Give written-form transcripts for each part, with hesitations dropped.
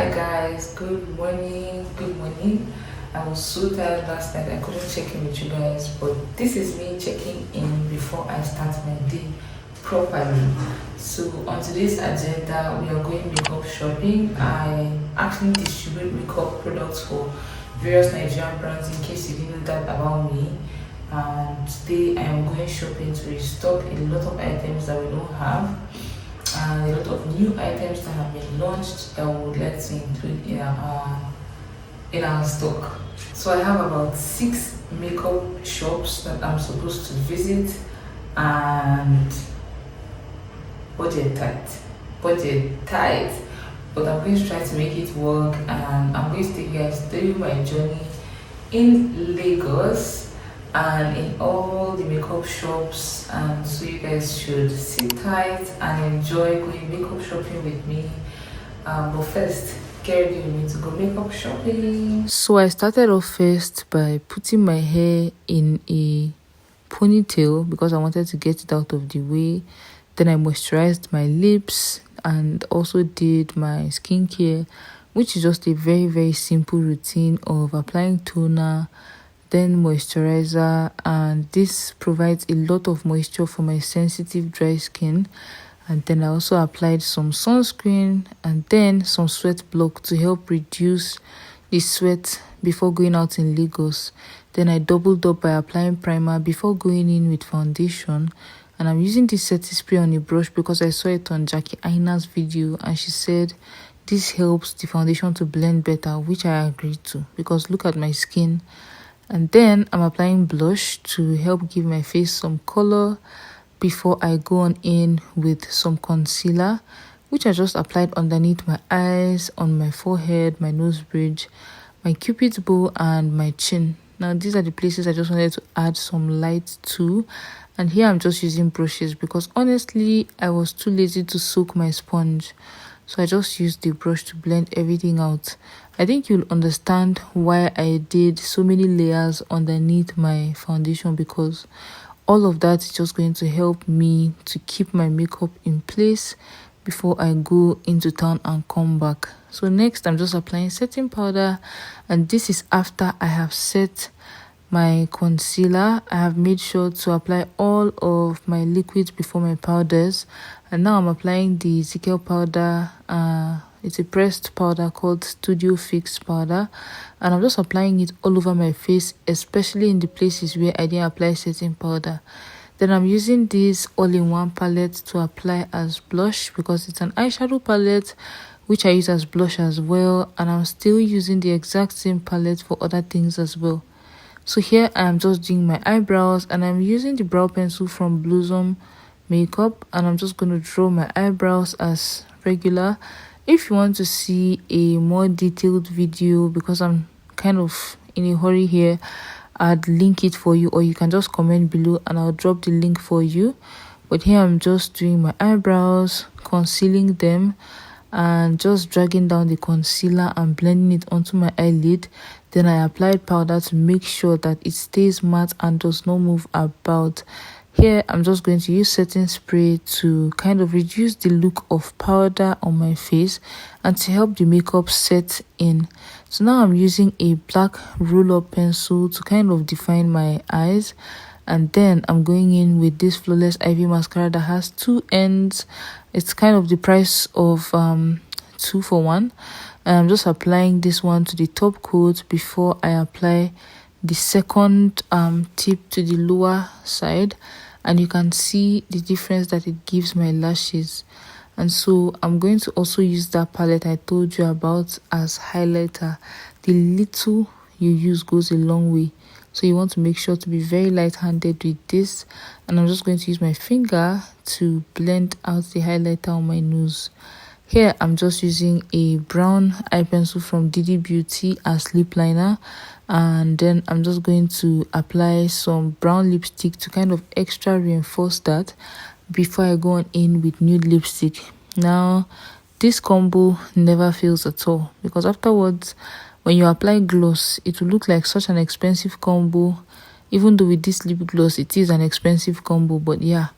Hi guys, good morning. I was so tired last night, I couldn't check in with you guys, but this is me checking in before I start my day properly. So on today's agenda, we are going makeup shopping. I actually distribute makeup products for various Nigerian brands in case you didn't know that about me. And today I am going shopping to restock a lot of items that we don't have and a lot of new items that have been launched that we would like to include in our stock. So I have about 6 makeup shops that I'm supposed to visit, and budget tight, but I'm going to try to make it work, and I'm going to take you guys through my journey in Lagos and in all the makeup shops, and so you guys should sit tight and enjoy going makeup shopping with me. But first, get ready with me to go makeup shopping. So I started off first by putting my hair in a ponytail because I wanted to get it out of the way. Then I moisturized my lips and also did my skincare, which is just a very simple routine of applying toner, then moisturizer, and this provides a lot of moisture for my sensitive dry skin. And then I also applied some sunscreen and then some sweat block to help reduce the sweat before going out in Lagos. Then I doubled up by applying primer before going in with foundation. And I'm using this setting spray on a brush because I saw it on Jackie Aina's video and she said this helps the foundation to blend better, which I agreed to because look at my skin. And then I'm applying blush to help give my face some color before I go on in with some concealer, which I just applied underneath my eyes, on my forehead, my nose bridge, my cupid's bow, and my chin. Now these are the places I just wanted to add some light to, and here I'm just using brushes because honestly I was too lazy to soak my sponge, so I just used the brush to blend everything out. I think you'll understand why I did so many layers underneath my foundation because all of that is just going to help me to keep my makeup in place before I go into town and come back. So next I'm just applying setting powder, and this is after I have set my concealer. I have made sure to apply all of my liquids before my powders, and now I'm applying the Ezekiel powder. It's a pressed powder called Studio Fix powder, and I'm just applying it all over my face, especially in the places where I didn't apply setting powder. Then I'm using this all-in-one palette to apply as blush because it's an eyeshadow palette which I use as blush as well, and I'm still using the exact same palette for other things as well. So here I am just doing my eyebrows, and I'm using the brow pencil from Blossom Makeup, and I'm just going to draw my eyebrows as regular. If you want to see a more detailed video, because I'm kind of in a hurry here, I'd link it for you, or you can just comment below and I'll drop the link for you. But here I'm just doing my eyebrows, concealing them, and just dragging down the concealer and blending it onto my eyelid. Then I applied powder to make sure that it stays matte and does not move about. Here I'm just going to use setting spray to kind of reduce the look of powder on my face and to help the makeup set in. So now I'm using a black roll-up pencil to kind of define my eyes, and then I'm going in with this Flawless Ivy mascara that has 2 ends. It's kind of the price of 2 for 1, and I'm just applying this one to the top coat before I apply the second tip to the lower side, and you can see the difference that it gives my lashes. And so I'm going to also use that palette I told you about as highlighter. The little you use goes a long way, so you want to make sure to be very light-handed with this. And I'm just going to use my finger to blend out the highlighter on my nose. Here I'm just using a brown eye pencil from Didi Beauty as lip liner, and then I'm just going to apply some brown lipstick to kind of extra reinforce that before I go on in with nude lipstick. Now this combo never fails at all because afterwards when you apply gloss it will look like such an expensive combo, even though with this lip gloss it is an expensive combo. But yeah,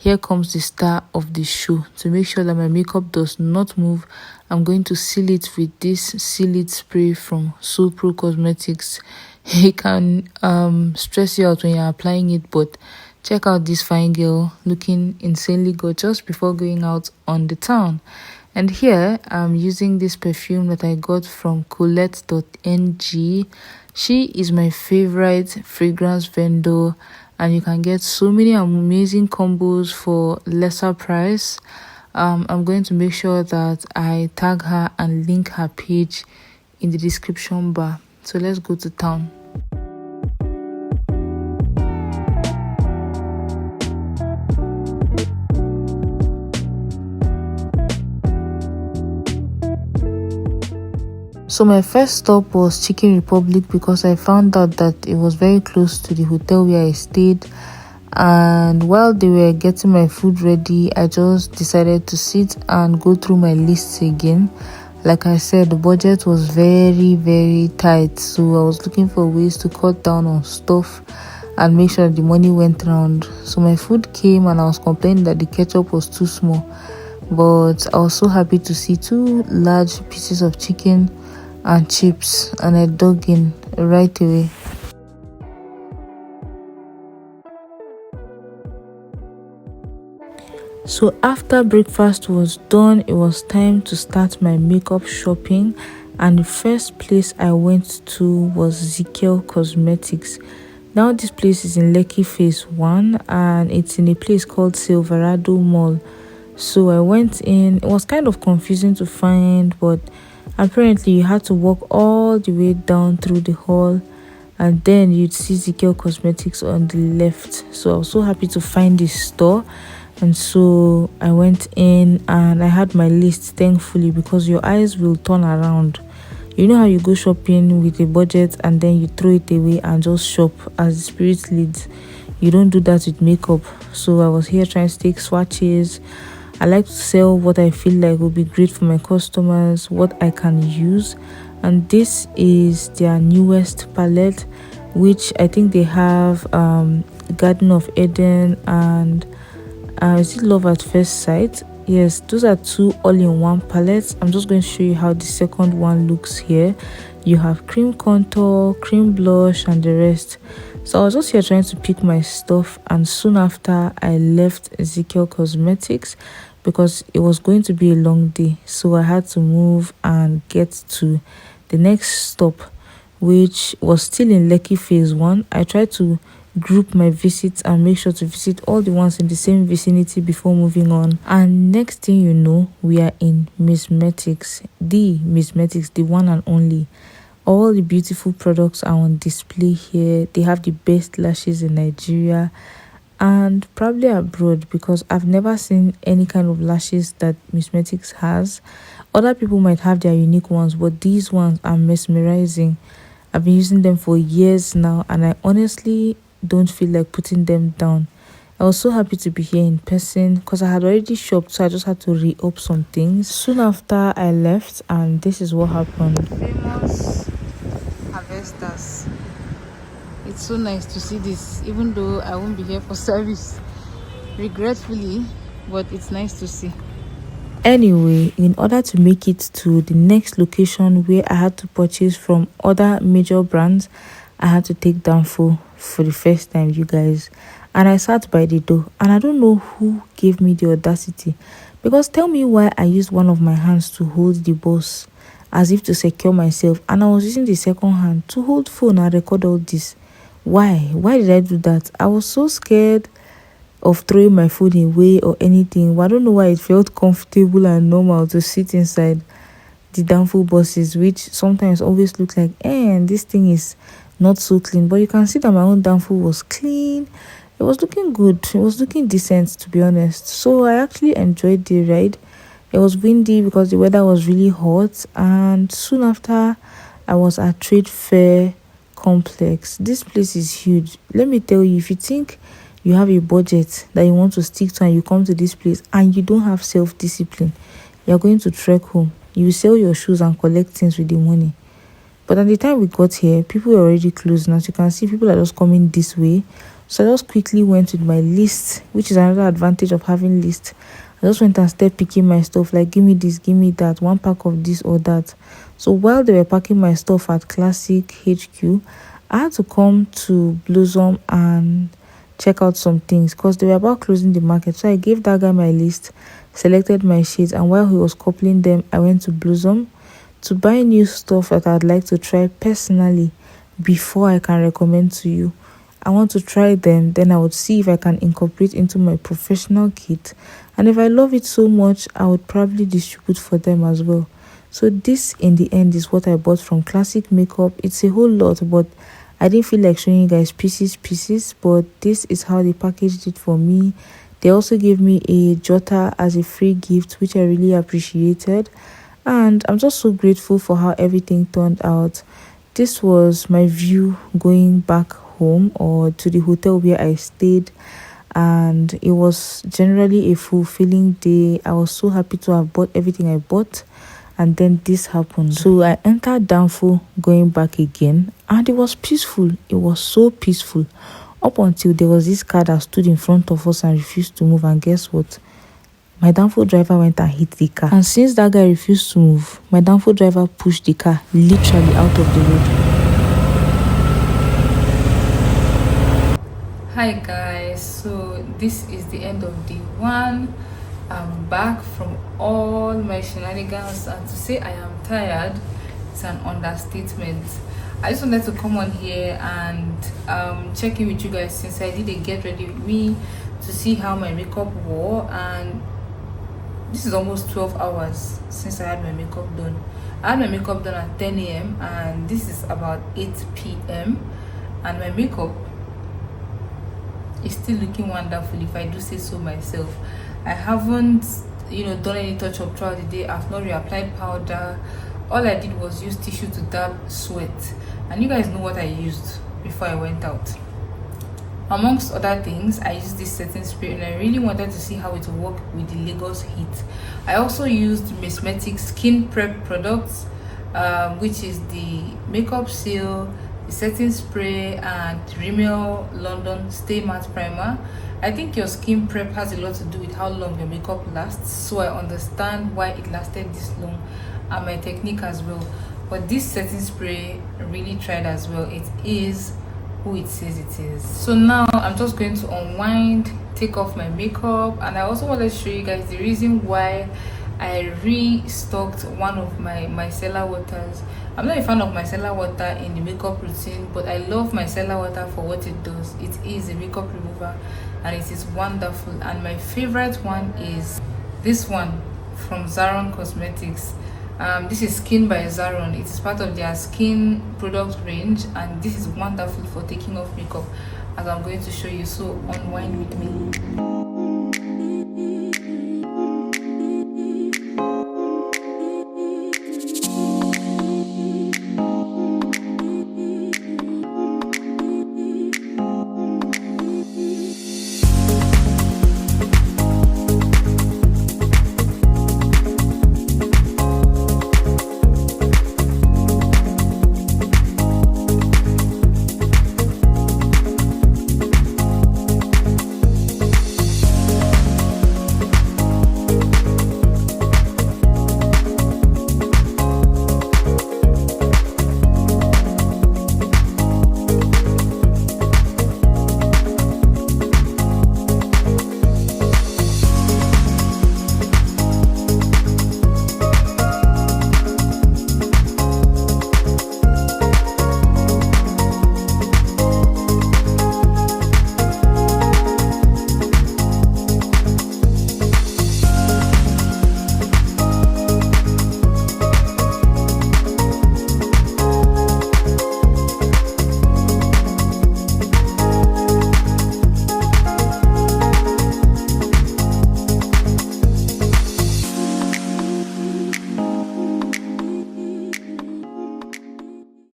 here comes the star of the show. To make sure that my makeup does not move, I'm going to seal it with this seal it spray from Pro Cosmetics. It can stress you out when you're applying it, but check out this fine girl looking insanely gorgeous before going out on the town. And here I'm using this perfume that I got from Colette.ng. She is my favorite fragrance vendor, and you can get so many amazing combos for lesser price. I'm going to make sure that I tag her and link her page in the description bar. So let's go to town. So my first stop was Chicken Republic because I found out that it was very close to the hotel where I stayed. And while they were getting my food ready, I just decided to sit and go through my lists again. Like I said, the budget was very tight, so I was looking for ways to cut down on stuff and make sure the money went round. So my food came and I was complaining that the ketchup was too small, but I was so happy to see 2 large pieces of chicken and chips, and I dug in right away. So after breakfast was done, it was time to start my makeup shopping, and the first place I went to was Criss-Cross Cosmetics. Now this place is in Lekki Phase 1 and it's in a place called Silverado Mall. So I went in. It was kind of confusing to find, but apparently you had to walk all the way down through the hall and then you'd see Criss-Cross Cosmetics on the left. So I was so happy to find this store. And so I went in and I had my list, thankfully, because your eyes will turn around. You know how you go shopping with a budget and then you throw it away and just shop as the spirit leads. You don't do that with makeup. So I was here trying to take swatches. I like to sell what I feel like will be great for my customers, what I can use. And this is their newest palette, which I think they have Garden of Eden and is it Love at First Sight? Yes, those are 2 all-in-one palettes. I'm just going to show you how the second one looks here. You have cream contour, cream blush, and the rest. So I was just here trying to pick my stuff, and soon after I left Criss-Cross Cosmetics because it was going to be a long day. So I had to move and get to the next stop, which was still in Lekki Phase 1. I tried to group my visits and make sure to visit all the ones in the same vicinity before moving on. And next thing you know, we are in Mismetics, the one and only. All the beautiful products are on display here. They have the best lashes in Nigeria and probably abroad, because I've never seen any kind of lashes that Mismetics has. Other people might have their unique ones, but these ones are mesmerizing. I've been using them for years now and I honestly don't feel like putting them down. I was so happy to be here in person because I had already shopped, so I just had to re-up some things. Soon after I left, and this is what happened. Famous harvesters. It's so nice to see this, even though I won't be here for service, regretfully, but it's nice to see. Anyway, in order to make it to the next location where I had to purchase from other major brands, I had to take Danfo for the first time, you guys. And I sat by the door, and I don't know who gave me the audacity, because tell me why I used one of my hands to hold the bus as if to secure myself, and I was using the second hand to hold phone and record all this. Why did I do that? I was so scared of throwing my food away or anything, but I don't know why it felt comfortable and normal to sit inside the Danfo buses, which sometimes always look like this thing is not so clean. But you can see that my own Danfo was clean. It was looking good. It was looking decent, to be honest. So I actually enjoyed the ride. It was windy because the weather was really hot, and soon after I was at Trade Fair Complex. This place is huge. Let me tell you, if you think you have a budget that you want to stick to and you come to this place and you don't have self-discipline, you're going to trek home. You will sell your shoes and collect things with the money. But at the time we got here, people were already closed. And as you can see, people are just coming this way. So I just quickly went with my list, which is another advantage of having list. I just went and started picking my stuff, like give me this, give me that, one pack of this or that. So while they were packing my stuff at Classic HQ, I had to come to Blossom and check out some things because they were about closing the market. So I gave that guy my list, selected my shades, and while he was coupling them, I went to Blossom to buy new stuff that I'd like to try personally before I can recommend to you. I want to try them, then I would see if I can incorporate into my professional kit, and if I love it so much, I would probably distribute for them as well. So this in the end is what I bought from Classic Makeup. It's a whole lot, but I didn't feel like showing you guys pieces, but this is how they packaged it for me. They also gave me a jotter as a free gift, which I really appreciated, and I'm just so grateful for how everything turned out. This was my view going back home or to the hotel where I stayed, and it was generally a fulfilling day. I was so happy to have bought everything I bought, and then this happened. So I entered Danfo going back again, and it was peaceful. It was so peaceful up until there was this car that stood in front of us and refused to move. And guess what? My Danfo driver went and hit the car, and since that guy refused to move, my Danfo driver pushed the car literally out of the road. Hi guys, so this is the end of day one. I'm back from all my shenanigans, and to say I am tired is an understatement. I just wanted to come on here and check in with you guys since I did a get ready with me to see how my makeup wore, and this is almost 12 hours since I had my makeup done. I had my makeup done at 10 a.m. and this is about 8 p.m. and my makeup is still looking wonderful, if I do say so myself. I haven't done any touch up throughout the day. I've not reapplied powder. All I did was use tissue to dab sweat, and you guys know what I used before I went out. Amongst other things, I used this setting spray, and I really wanted to see how it will work with the Lagos heat. I also used Mismetic skin prep products, which is the makeup seal, the setting spray, and Rimmel London Stay Matte Primer. I think your skin prep has a lot to do with how long your makeup lasts, so I understand why it lasted this long, and my technique as well. But this setting spray really tried as well. It is who it says it is. So now I'm just going to unwind, take off my makeup, and I also want to show you guys the reason why I restocked one of my micellar waters. I'm not a fan of micellar water in the makeup routine, but I love micellar water for what it does. It is a makeup remover and it is wonderful, and my favorite one is this one from Zaron Cosmetics. This is Skin by Zaron. It is part of their skin product range, and this is wonderful for taking off makeup, as I'm going to show you. So unwind with me.